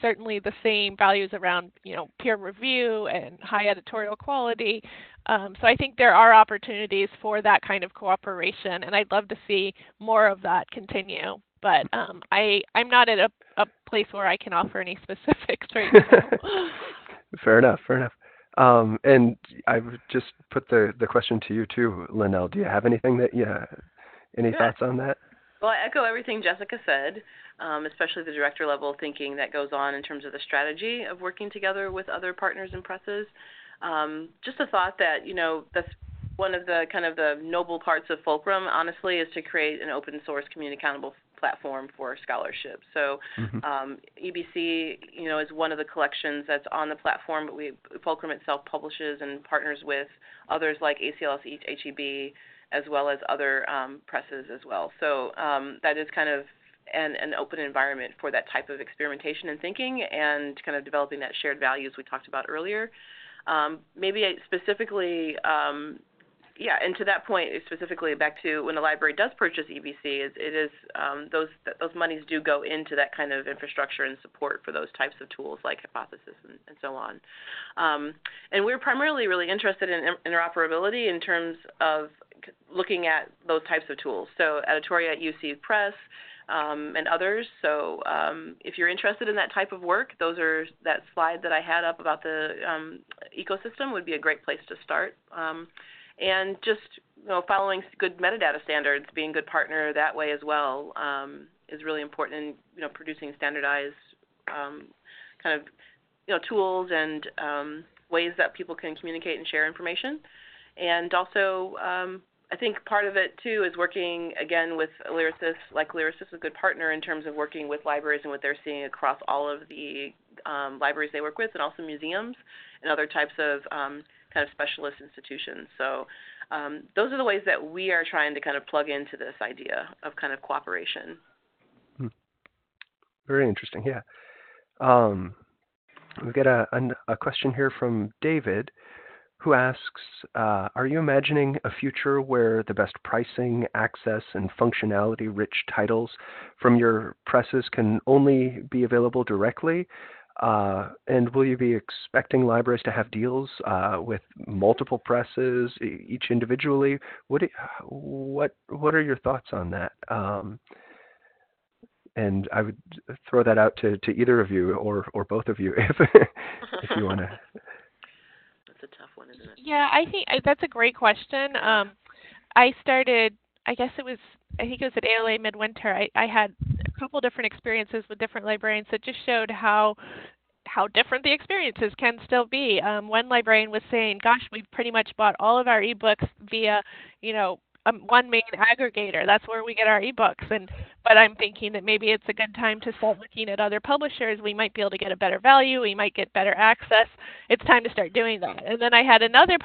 certainly the same values around, peer review and high editorial quality. So I think there are opportunities for that kind of cooperation, and I'd love to see more of that continue. But I'm not at a place where I can offer any specifics right now. Fair enough. Fair enough. And I would just put the question to you too, Linnell. Do you have anything any thoughts on that? Well, I echo everything Jessica said, especially the director level thinking that goes on in terms of the strategy of working together with other partners and presses. Just a thought that, that's one of the kind of the noble parts of Fulcrum, honestly, is to create an open source community accountable platform for scholarship. So EBC, is one of the collections that's on the platform, but Fulcrum itself publishes and partners with others like ACLS, HEB, as well as other presses as well. So that is kind of an open environment for that type of experimentation and thinking and kind of developing that shared values we talked about earlier. Maybe specifically, and to that point, specifically back to when the library does purchase EBC, those monies do go into that kind of infrastructure and support for those types of tools like Hypothesis and so on. And we're primarily really interested in interoperability in terms of looking at those types of tools. So Editoria at UC Press and others. So if you're interested in that type of work, that slide that I had up about the ecosystem would be a great place to start. And just following good metadata standards, being a good partner that way as well is really important in producing standardized kind of tools and ways that people can communicate and share information. And also, I think part of it too is working again with Lyrasis. Like Lyrasis is a good partner in terms of working with libraries and what they're seeing across all of the libraries they work with, and also museums and other types of kind of specialist institutions. So those are the ways that we are trying to kind of plug into this idea of kind of cooperation. Very interesting, yeah. We've got a question here from David, who asks, are you imagining a future where the best pricing, access, and functionality-rich titles from your presses can only be available directly? And will you be expecting libraries to have deals with multiple presses, each individually? What are your thoughts on that? And I would throw that out to either of you or both of you if you want to. That's a tough one, isn't it? Yeah, I think that's a great question. I started, I think it was at ALA Midwinter. I had a couple different experiences with different librarians that just showed how different the experiences can still be. One librarian was saying, gosh, we've pretty much bought all of our eBooks via, one main aggregator. That's where we get our eBooks. But I'm thinking that maybe it's a good time to start looking at other publishers. We might be able to get a better value. We might get better access. It's time to start doing that. And then I had another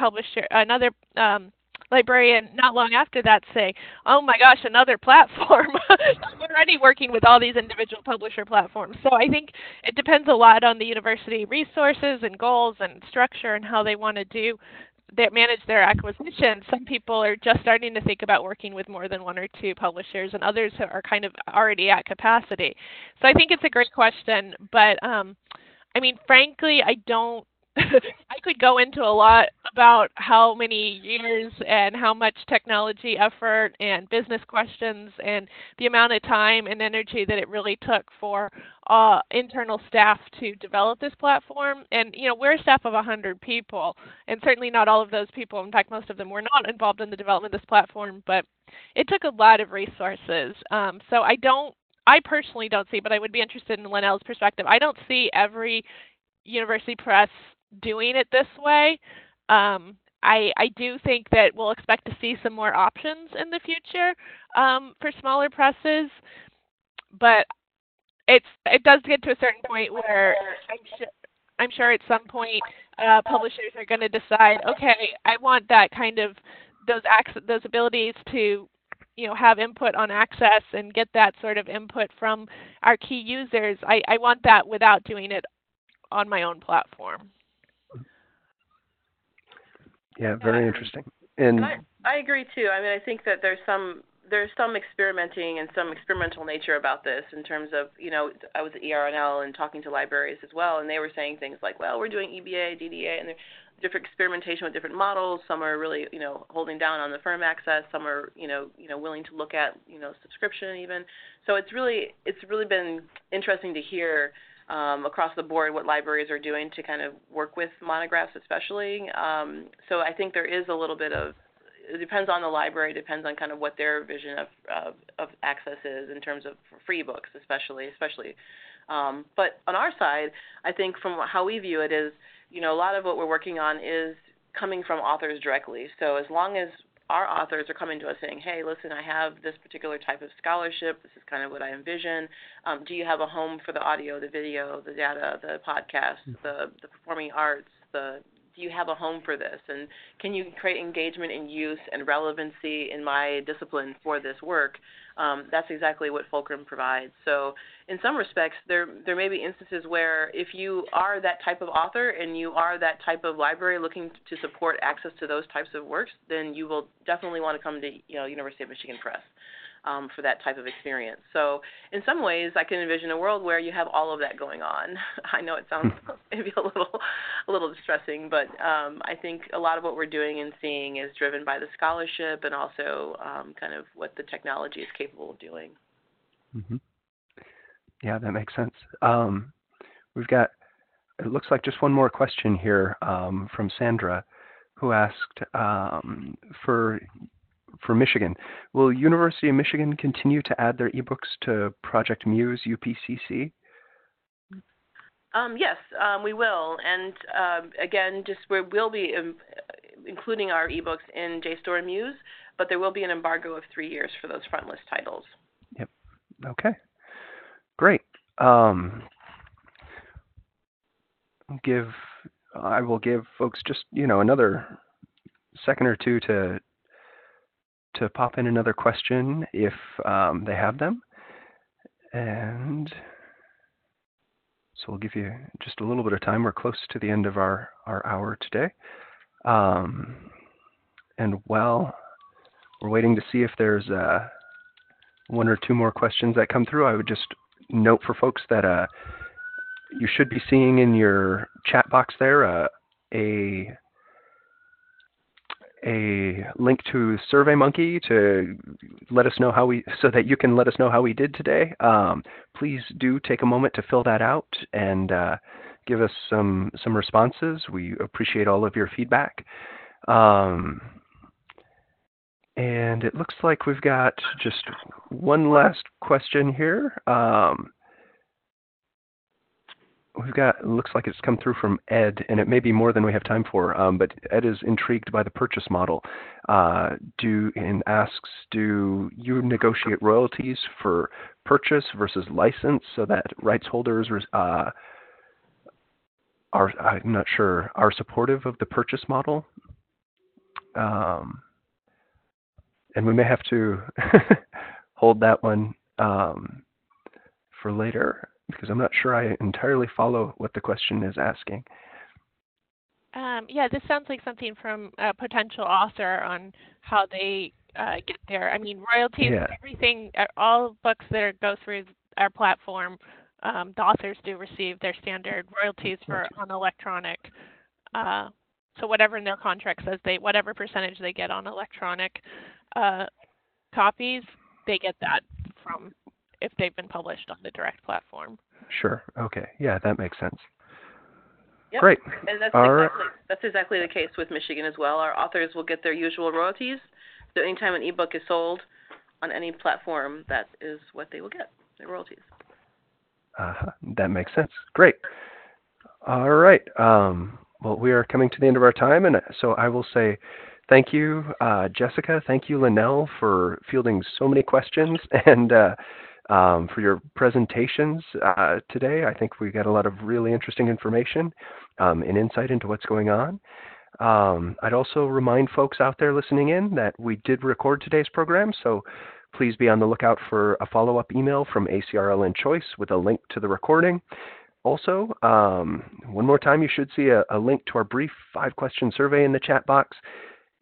librarian not long after that say, oh my gosh, another platform. I'm already working with all these individual publisher platforms. So I think it depends a lot on the university resources and goals and structure and how they want to manage their acquisition. Some people are just starting to think about working with more than one or two publishers, and others are kind of already at capacity. So I think it's a great question, but frankly, I don't I could go into a lot about how many years and how much technology effort and business questions and the amount of time and energy that it really took for internal staff to develop this platform. And, we're a staff of 100 people, and certainly not all of those people, in fact, most of them were not involved in the development of this platform, but it took a lot of resources. So I personally don't see, but I would be interested in Linnell's perspective. I don't see every university press doing it this way. I do think that we'll expect to see some more options in the future for smaller presses, but it does get to a certain point where I'm sure at some point publishers are going to decide, okay, I want that kind of those abilities to have input on access and get that sort of input from our key users. I want that without doing it on my own platform. Yeah, very interesting. And I agree too. I think that there's some there's some experimenting and some experimental nature about this in terms of, I was at ERNL and talking to libraries as well, and they were saying things like, well, we're doing EBA, DDA, and there's different experimentation with different models. Some are really, holding down on the firm access. Some are, willing to look at, subscription even. So it's really been interesting to hear across the board what libraries are doing to kind of work with monographs especially. So I think there is a little bit of, it depends on the library, depends on kind of what their vision of access is in terms of free books especially. But on our side, I think from how we view it is, a lot of what we're working on is coming from authors directly. So as long as our authors are coming to us saying, hey, listen, I have this particular type of scholarship. This is kind of what I envision. Do you have a home for the audio, the video, the data, the podcast, the performing arts? Do you have a home for this? And can you create engagement and use and relevancy in my discipline for this work? That's exactly what Fulcrum provides. So in some respects, there may be instances where if you are that type of author and you are that type of library looking to support access to those types of works, then you will definitely want to come to University of Michigan Press for that type of experience. So in some ways, I can envision a world where you have all of that going on. I know it sounds maybe a little distressing, but I think a lot of what we're doing and seeing is driven by the scholarship and also kind of what the technology is capable of doing. Mm-hmm. Yeah, that makes sense. We've got, it looks like just one more question here from Sandra, who asked for Michigan. Will University of Michigan continue to add their eBooks to Project Muse UPCC? Yes, we will. And again, we'll be including our eBooks in JSTOR and Muse, but there will be an embargo of 3 years for those front list titles. Yep. Okay. Great. I will give folks just another second or two to pop in another question if they have them, and so we'll give you just a little bit of time. We're close to the end of our hour today, and while we're waiting to see if there's one or two more questions that come through, I would just note for folks that you should be seeing in your chat box there a link to SurveyMonkey to let us know so that you can let us know how we did today. Please do take a moment to fill that out and give us some responses. We appreciate all of your feedback. And it looks like we've got just one last question here. It looks like it's come through from Ed, and it may be more than we have time for, but Ed is intrigued by the purchase model and asks, do you negotiate royalties for purchase versus license so that rights holders are supportive of the purchase model? And we may have to hold that one for later, because I'm not sure I entirely follow what the question is asking. Yeah, this sounds like something from a potential author on how they get there. I mean, royalties, everything, all books that go through our platform, the authors do receive their standard royalties on electronic. So whatever in their contract says, whatever percentage they get on electronic copies, they get that from if they've been published on the direct platform. Sure. Okay. Yeah, that makes sense. Yep. Great. And that's exactly the case with Michigan as well. Our authors will get their usual royalties. So anytime an ebook is sold on any platform, that is what they will get, their royalties. That makes sense. Great. All right. Well, we are coming to the end of our time, and so I will say thank you, Jessica. Thank you, Linnell, for fielding so many questions and for your presentations today. I think we got a lot of really interesting information and insight into what's going on. I'd also remind folks out there listening in that we did record today's program, so please be on the lookout for a follow-up email from ACRL Choice with a link to the recording. Also, one more time, you should see a link to our brief 5-question survey in the chat box.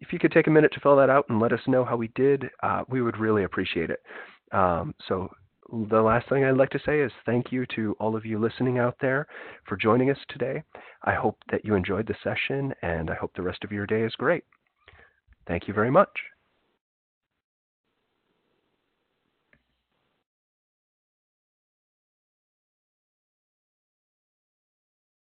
if you could take a minute to fill that out and let us know how we did, we would really appreciate it. So the last thing I'd like to say is thank you to all of you listening out there for joining us today. I hope that you enjoyed the session, and I hope the rest of your day is great. Thank you very much.